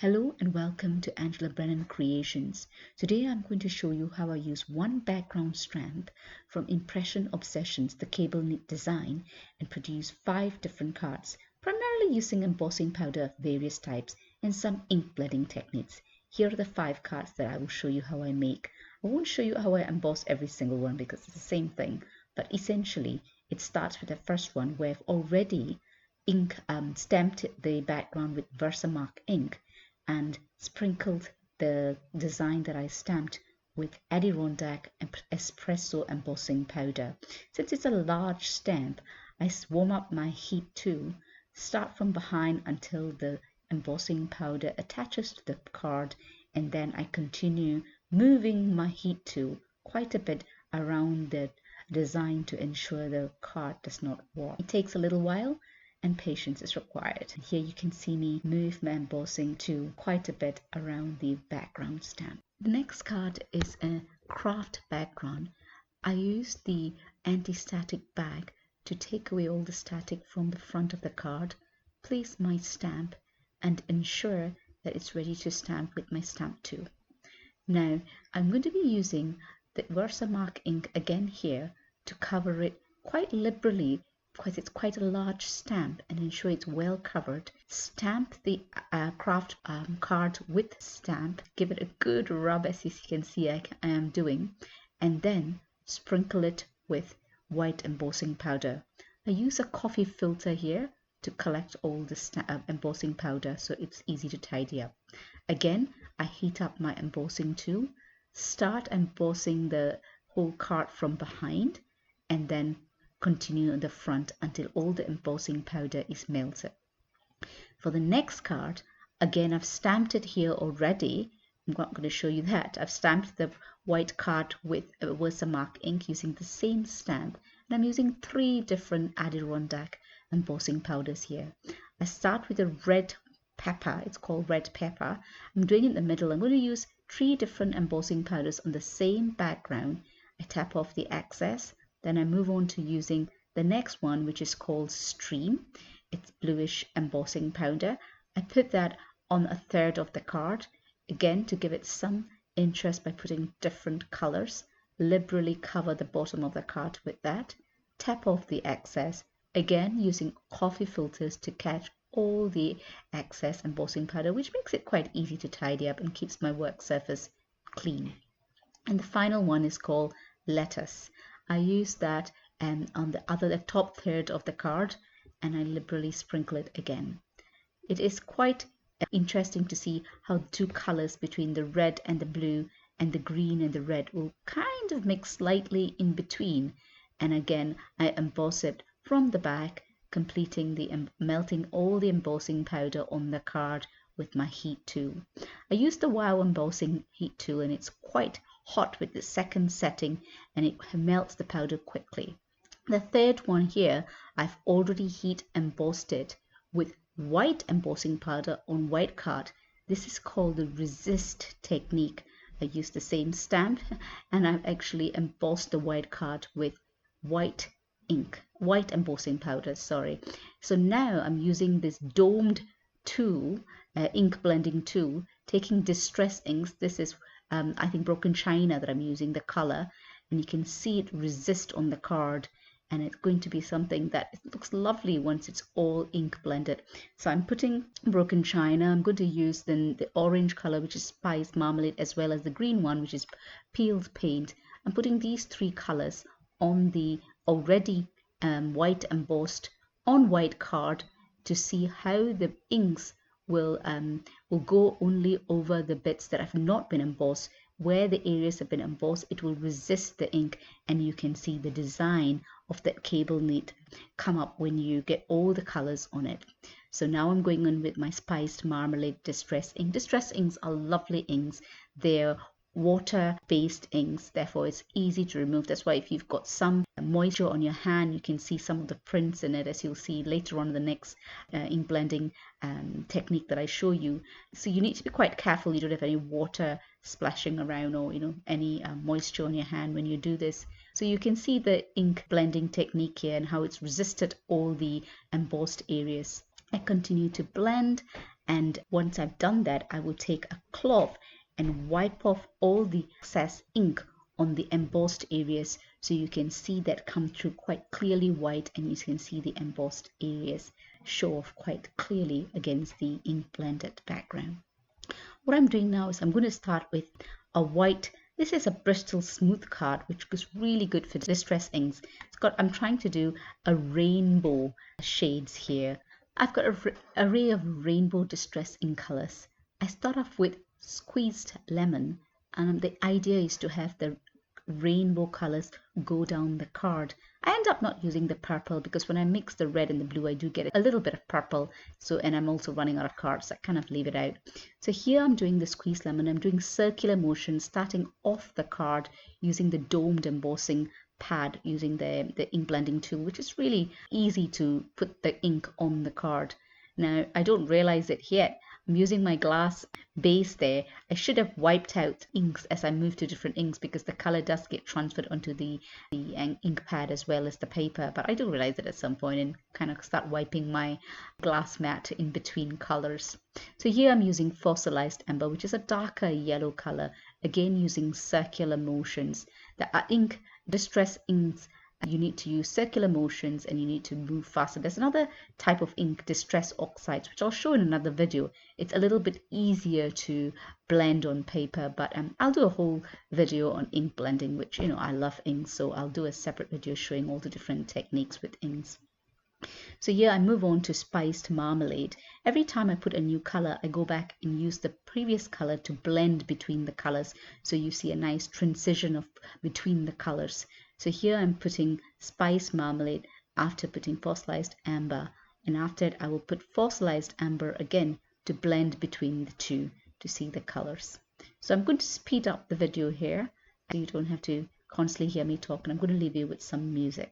Hello and welcome to Angela Brennan Creations. Today I'm going to show you how I use one background stamp from Impression Obsessions, the cable knit design, and produce 5 different cards, primarily using embossing powder of various types and some ink blending techniques. Here are the 5 cards that I will show you how I make. I won't show you how I emboss every single one because it's the same thing, but essentially it starts with the first one where I've already stamped the background with Versamark ink and sprinkled the design that I stamped with Adirondack and espresso embossing powder. Since it's a large stamp, I warm up my heat tool, start from behind until the embossing powder attaches to the card, and then I continue moving my heat tool quite a bit around the design to ensure the card does not warp. It takes a little while and patience is required. Here you can see me move my embossing tool quite a bit around the background stamp. The next card is a craft background. I used the anti-static bag to take away all the static from the front of the card, place my stamp, and ensure that it's ready to stamp with my stamp tool. Now I'm going to be using the Versamark ink again here to cover it quite liberally because it's quite a large stamp, and ensure it's well covered. Stamp the craft card with stamp, give it a good rub as you can see I am doing, and then sprinkle it with white embossing powder. I use a coffee filter here to collect all the embossing powder so it's easy to tidy up. Again, I heat up my embossing tool, start embossing the whole card from behind, and then continue on the front until all the embossing powder is melted. For the next card, again I've stamped it here already. I'm not going to show you that. I've stamped the white card with Versamark ink using the same stamp, and I'm using 3 different Adirondack embossing powders here. I start with a red pepper. It's called red pepper. I'm doing it in the middle. I'm going to use 3 different embossing powders on the same background. I tap off the excess. Then I move on to using the next one, which is called Stream. It's bluish embossing powder. I put that on a third of the card, again to give it some interest by putting different colors. Liberally cover the bottom of the card with that. Tap off the excess, again using coffee filters to catch all the excess embossing powder, which makes it quite easy to tidy up and keeps my work surface clean. And the final one is called Lettuce. I use that on the top third of the card, and I liberally sprinkle it again. It is quite interesting to see how the 2 colors between the red and the blue and the green and the red will kind of mix slightly in between. And again, I emboss it from the back, completing the melting all the embossing powder on the card with my heat tool. I use the Wow embossing heat tool, and it's quite hot with the second setting, and it melts the powder quickly. The third one here, I've already heat embossed it with white embossing powder on white card. This is called the resist technique. I use the same stamp, and I've actually embossed the white card with white embossing powder, sorry. So now I'm using this domed tool, ink blending tool, taking distress inks. This is I think Broken China that I'm using, the color, and you can see it resist on the card, and it's going to be something that it looks lovely once it's all ink blended. So I'm putting Broken China. I'm going to use then the orange color, which is Spice Marmalade, as well as the green one, which is Peeled Paint. I'm putting these 3 colors on the already white embossed on white card to see how the inks will go only over the bits that have not been embossed. Where the areas have been embossed, it will resist the ink, and you can see the design of that cable knit come up when you get all the colors on it. So now I'm going on with my Spiced Marmalade Distress ink. Distress inks are lovely inks. They're water-based inks, therefore it's easy to remove. That's why if you've got some moisture on your hand, you can see some of the prints in it, as you'll see later on in the next ink blending technique that I show you. So you need to be quite careful you don't have any water splashing around, or any moisture on your hand when you do this. So you can see the ink blending technique here and how it's resisted all the embossed areas. I continue to blend, And once I've done that, I will take a cloth and wipe off all the excess ink on the embossed areas, so you can see that come through quite clearly white, and you can see the embossed areas show off quite clearly against the ink blended background. What I'm doing now is I'm going to start with a white. This is a Bristol smooth card, which is really good for distress inks. I'm trying to do a rainbow shades here. I've got an array of rainbow distress ink colors. I start off with squeezed lemon, and the idea is to have the rainbow colors go down the card. I end up not using the purple because when I mix the red and the blue, I do get a little bit of purple. And I'm also running out of cards, so I kind of leave it out. So here I'm doing the squeezed lemon. I'm doing circular motions starting off the card using the domed embossing pad, using the ink blending tool, which is really easy to put the ink on the card. Now, I don't realize it yet. I'm using my glass base there. I should have wiped out inks as I move to different inks, because the color does get transferred onto the ink pad as well as the paper. But I do realize it at some point and kind of start wiping my glass mat in between colors. So here I'm using fossilized amber, which is a darker yellow color. Again, using circular motions. The ink, distress inks, you need to use circular motions and you need to move faster. There's another type of ink, distress oxides, which I'll show in another video. It's a little bit easier to blend on paper, but I'll do a whole video on ink blending, which, I love inks, so I'll do a separate video showing all the different techniques with inks. So here I move on to spiced marmalade. Every time I put a new color, I go back and use the previous color to blend between the colors, so you see a nice transition between the colors. So here I'm putting spiced marmalade after putting fossilized amber, and after it I will put fossilized amber again to blend between the two to see the colors. So I'm going to speed up the video here so you don't have to constantly hear me talk, and I'm going to leave you with some music.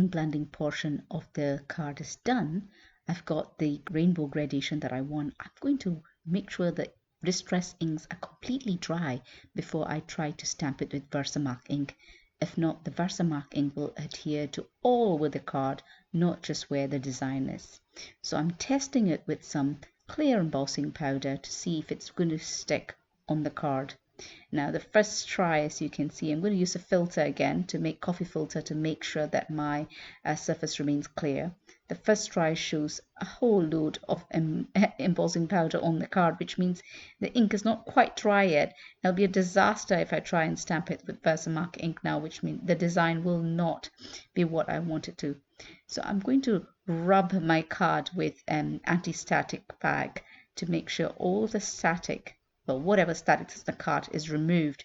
ink blending portion of the card is done, I've got the rainbow gradation that I want. I'm going to make sure that distress inks are completely dry before I try to stamp it with Versamark ink. If not, the Versamark ink will adhere to all over the card, not just where the design is. So I'm testing it with some clear embossing powder to see if it's going to stick on the card. Now the first try, as you can see, I'm going to use a filter again to make coffee filter to make sure that my surface remains clear. The first try shows a whole load of embossing powder on the card, which means the ink is not quite dry yet. It'll be a disaster if I try and stamp it with Versamark ink now, which means the design will not be what I want it to. So I'm going to rub my card with an anti-static bag to make sure all the static, well, whatever static is in the card is removed,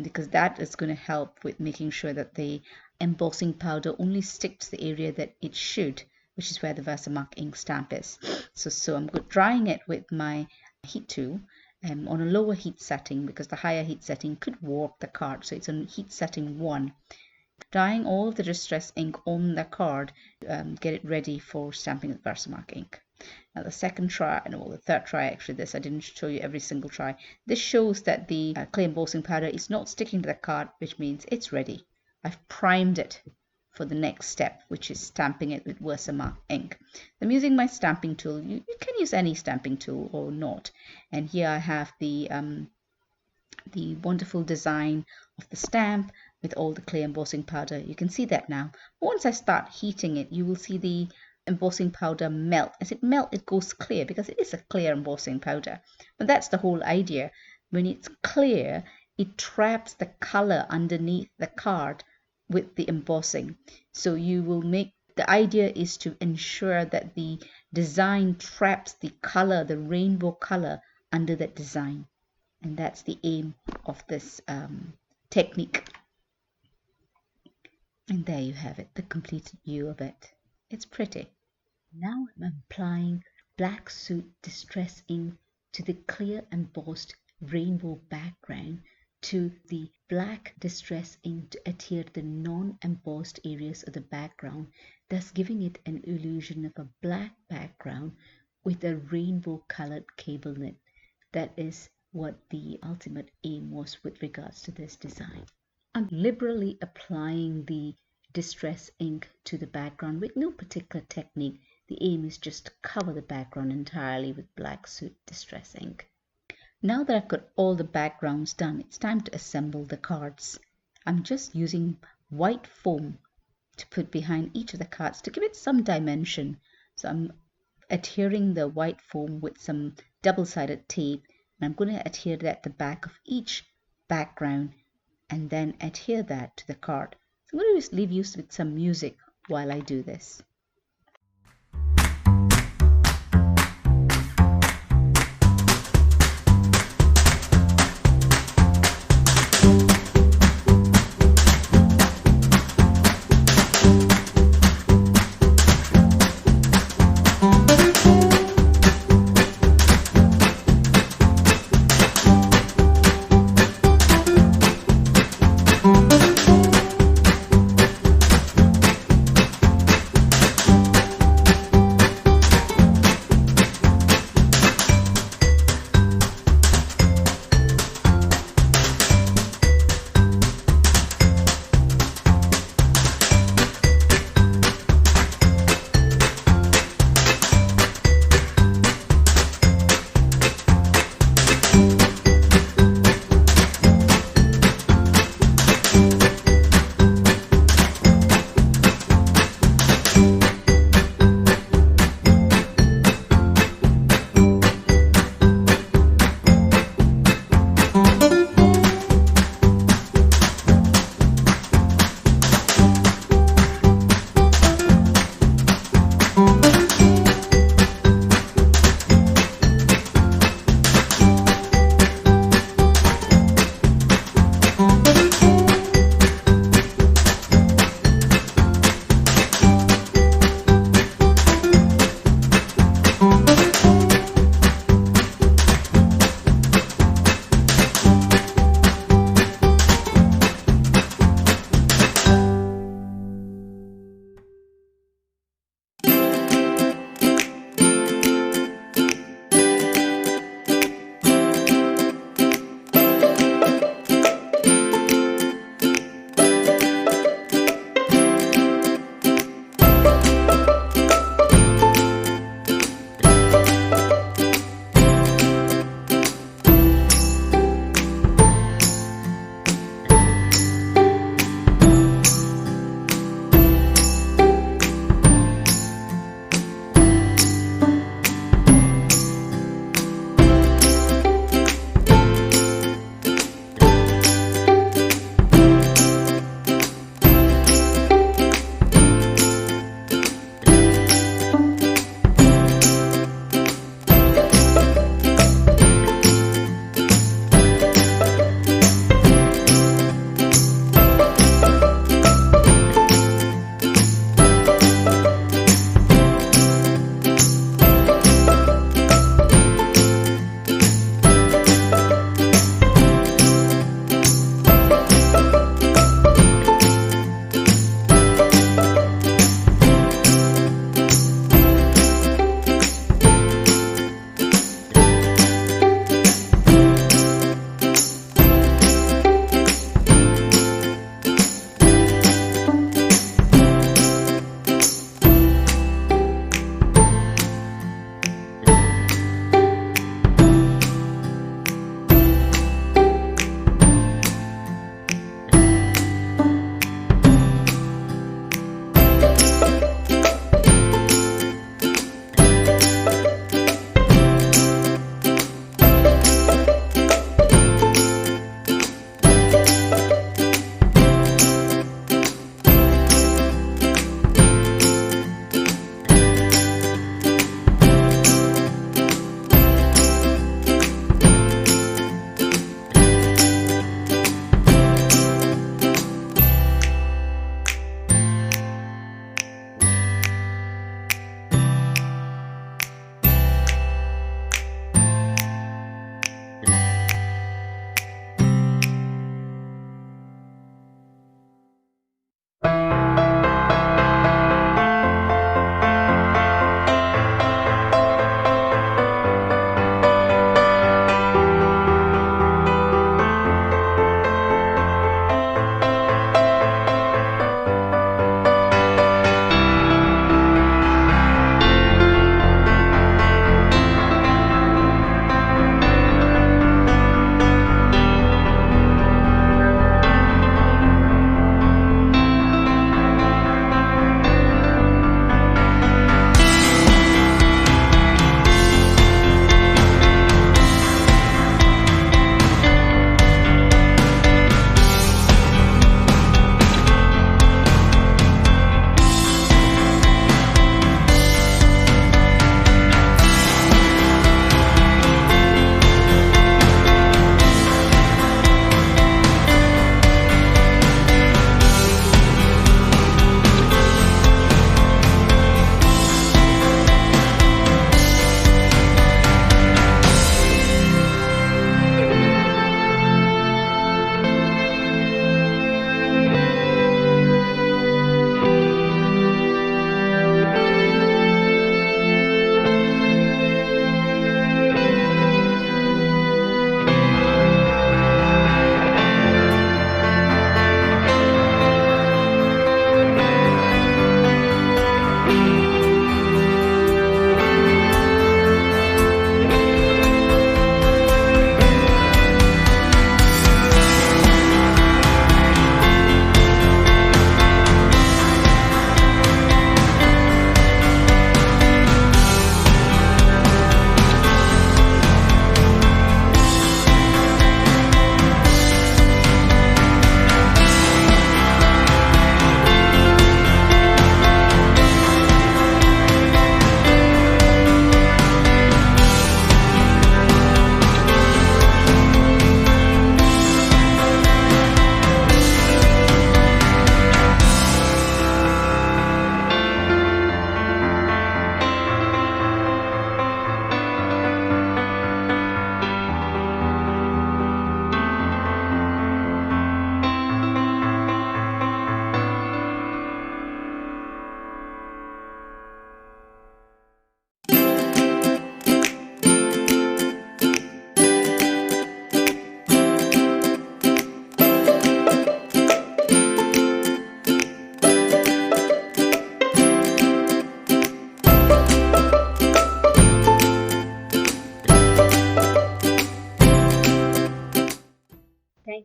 because that is going to help with making sure that the embossing powder only sticks to the area that it should, which is where the Versamark ink stamp is. So I'm drying it with my heat tool on a lower heat setting, because the higher heat setting could warp the card. So it's on heat setting 1. Drying all of the distress ink on the card, get it ready for stamping with Versamark ink. Now the second try, the third try actually, this I didn't show you every single try. This shows that the clay embossing powder is not sticking to the card, which means it's ready. I've primed it for the next step, which is stamping it with Versamark ink. I'm using my stamping tool. You can use any stamping tool or not. And here I have the wonderful design of the stamp with all the clay embossing powder. You can see that now. Once I start heating it, you will see the embossing powder melt. As it melts, it goes clear because it is a clear embossing powder. But that's the whole idea. When it's clear, it traps the color underneath the card with the embossing. So you will make, the idea is to ensure that the design traps the color, the rainbow color, under that design. And that's the aim of this technique. And there you have it, the completed view of it. It's pretty. Now I'm applying Black Soot Distress ink to the clear embossed rainbow background to the black distress ink to adhere to the non-embossed areas of the background, thus giving it an illusion of a black background with a rainbow colored cable knit. That is what the ultimate aim was with regards to this design. I'm liberally applying the distress ink to the background with no particular technique. The aim is just to cover the background entirely with Black Soot Distress ink. Now that I've got all the backgrounds done, it's time to assemble the cards. I'm just using white foam to put behind each of the cards to give it some dimension. So I'm adhering the white foam with some double-sided tape, and I'm going to adhere that at the back of each background and then adhere that to the card. So I'm going to just leave you with some music while I do this.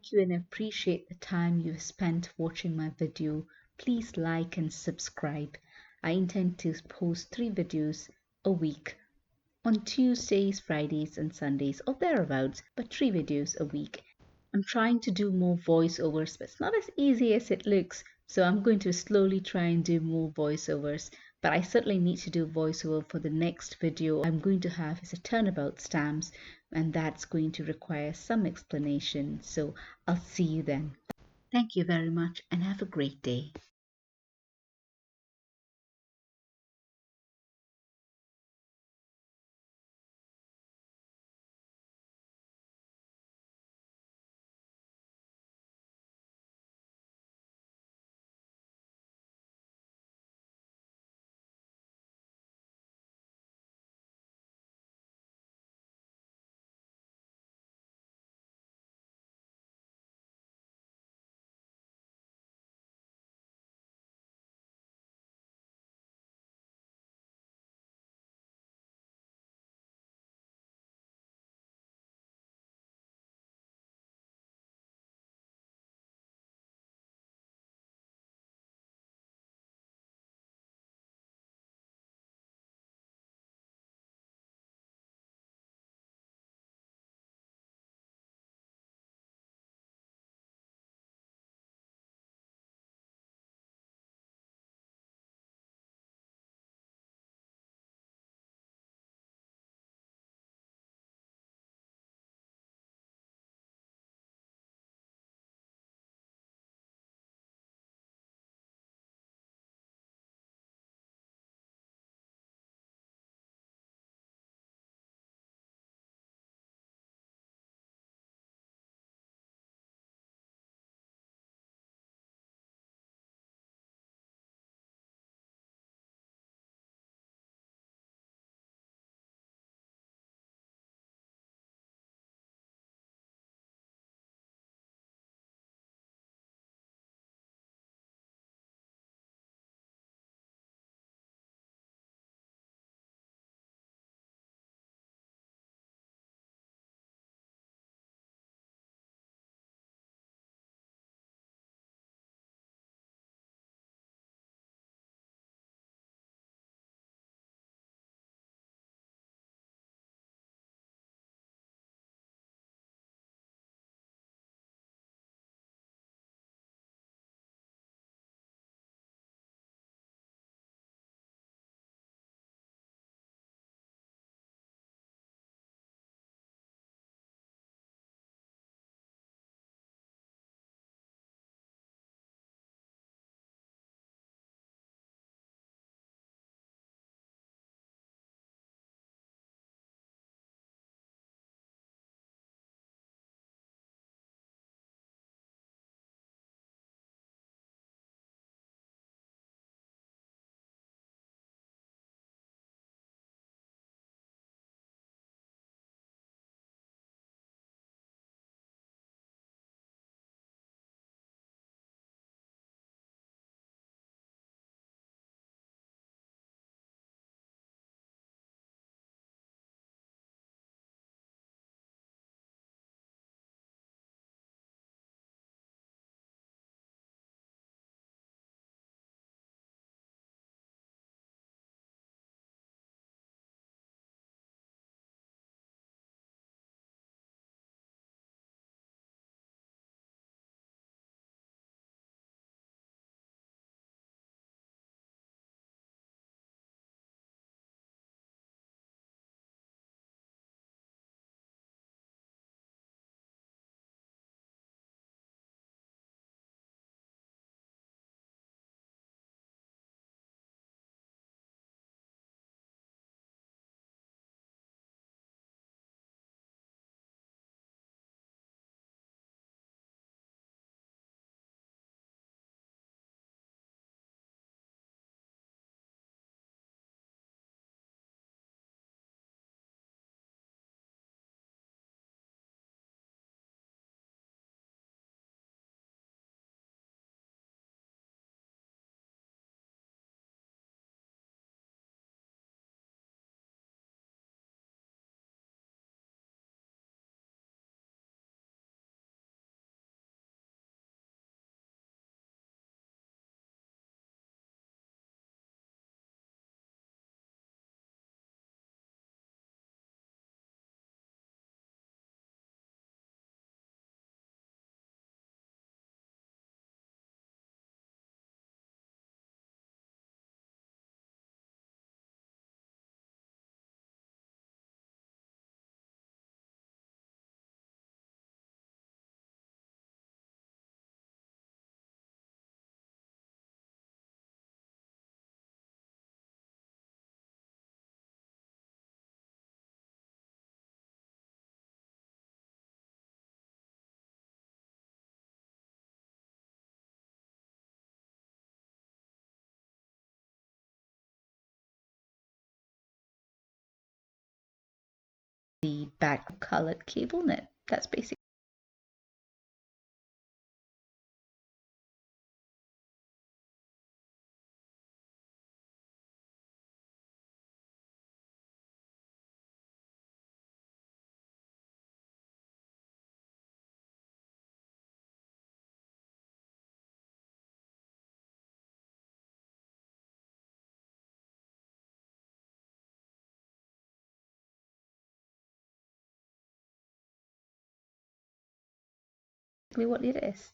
thank you and appreciate the time you spent watching my video. Please like and subscribe. I intend to post 3 videos a week on Tuesdays, Fridays, and Sundays, or thereabouts, but 3 videos a week. I'm trying to do more voiceovers, but it's not as easy as it looks. So I'm going to slowly try and do more voiceovers. But I certainly need to do voiceover for the next video I'm going to have is a turnabout stamps, and that's going to require some explanation. So I'll see you then. Thank you very much and have a great day. the back colored cable knit. That's basically what it is.